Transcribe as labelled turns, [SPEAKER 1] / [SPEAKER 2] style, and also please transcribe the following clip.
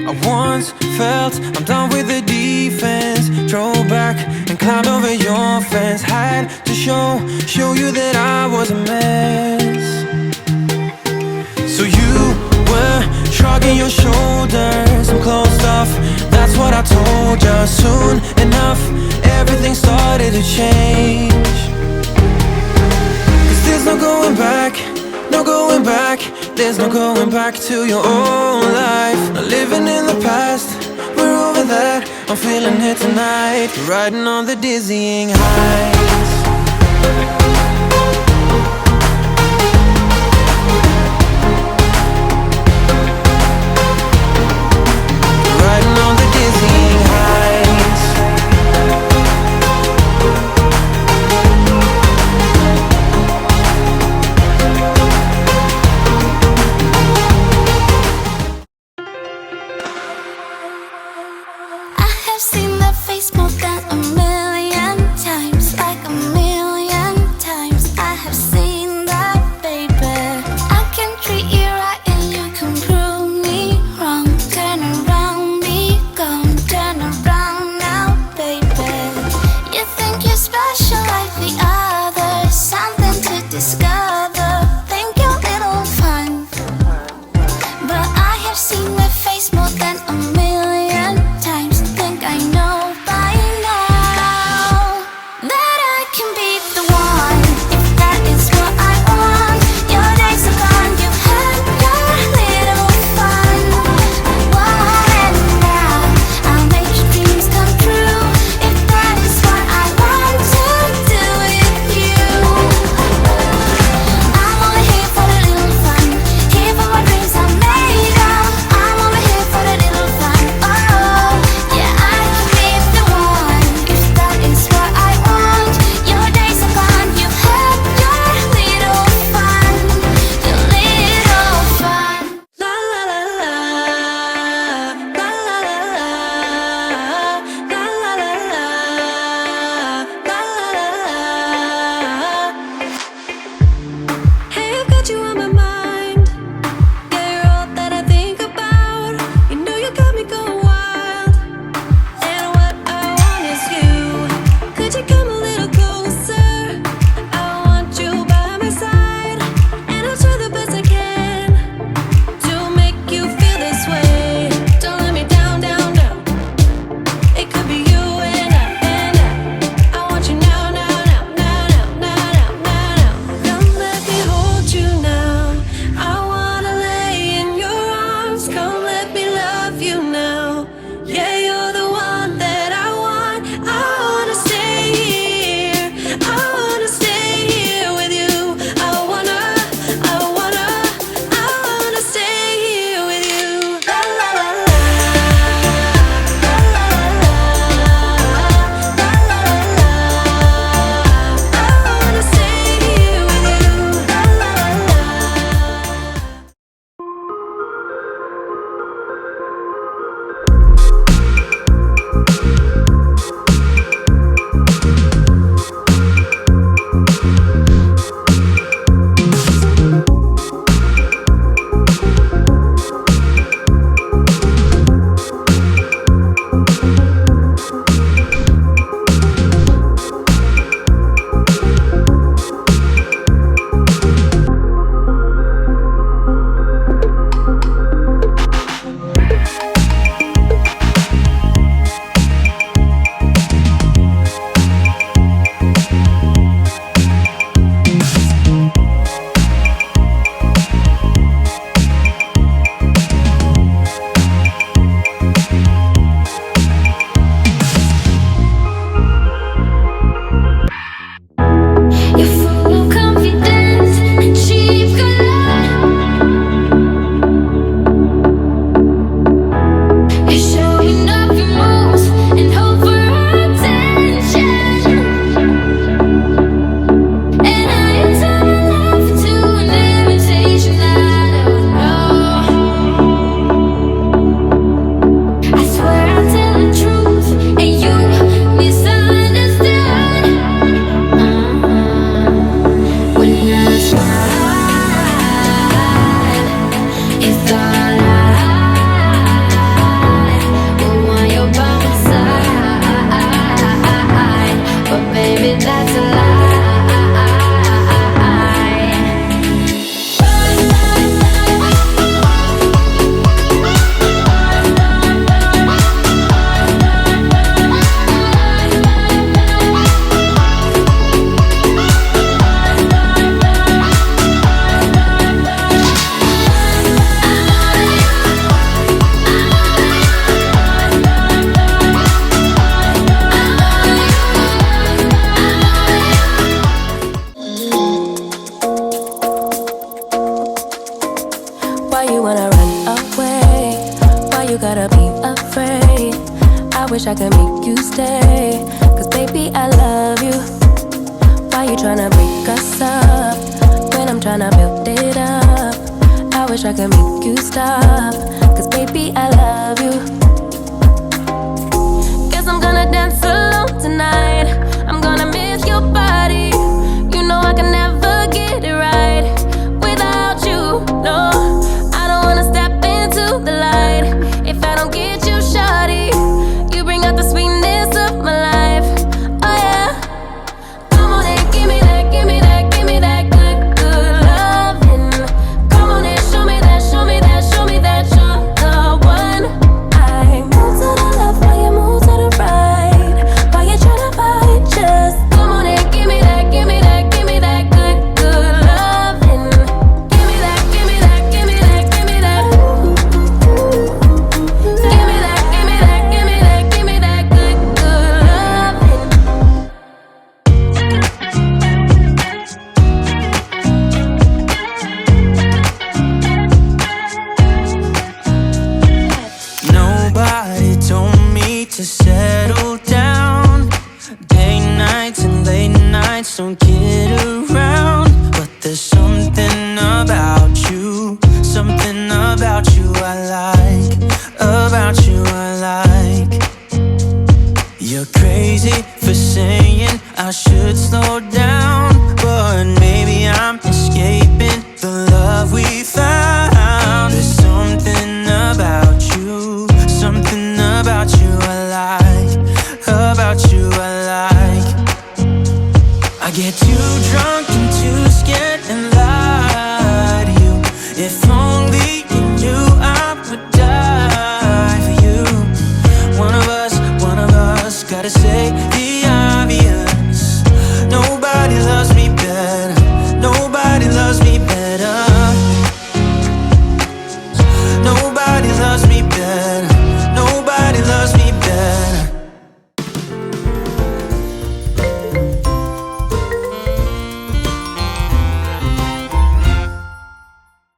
[SPEAKER 1] I once felt I'm done with the defense. Drove back and climbed over your fence. Had to show you that I was a mess. So you were shrugging your shoulders. I'm closed off, that's what I told ya. Soon enough, everything started to change. Cause there's no going back, no going back. There's no going back to your old life. Not living in the past, we're over that. I'm feeling it tonight, riding on the dizzying heights. Riding on the dizzying heights.
[SPEAKER 2] I have seen that face more than a million times, like a million times. I have seen that, baby. I can treat you right and you can prove me wrong. Turn around, be gone, turn around now, baby. You think you're special like the others, something to discover. Think you're little fun, but I have seen that face more than a million times. Think I know by now that I can be the one, if that is what I want. Your days are gone, you've had your little fun. And now I'll make your dreams come true, if that is what I want to do with you. I'm only here for the little fun, here for my dreams are made of. I'm only here for the little fun. Oh, yeah, I can be the one, if that is what I want. Your days are gone, you've had your little fun, your little fun. La la la la, la la la la, la la la la, la la la. Hey, I've got you on my mind. Yeah, you're all that I think about. You know you got me going wild. And what I want is you. Could you come a little closer? I want you by my side, and I'll try the best I can to make you feel this way. Don't let me down, down, down. It could be you and I want you now, now, now, now, now, now, now, now. Come let me hold you now. I wanna lay in your arms. Come let me love you now. Yeah, you're the one that I want. I wanna stay here. I wanna stay here with you. I wanna stay here with you. La la la la, la la la la, la la la la. I wanna stay here with you. La la la la.
[SPEAKER 3] you gotta be afraid. I wish I could make you stay, cause baby I love you. Why you tryna break us up when I'm tryna build it up? I wish I could make you stop.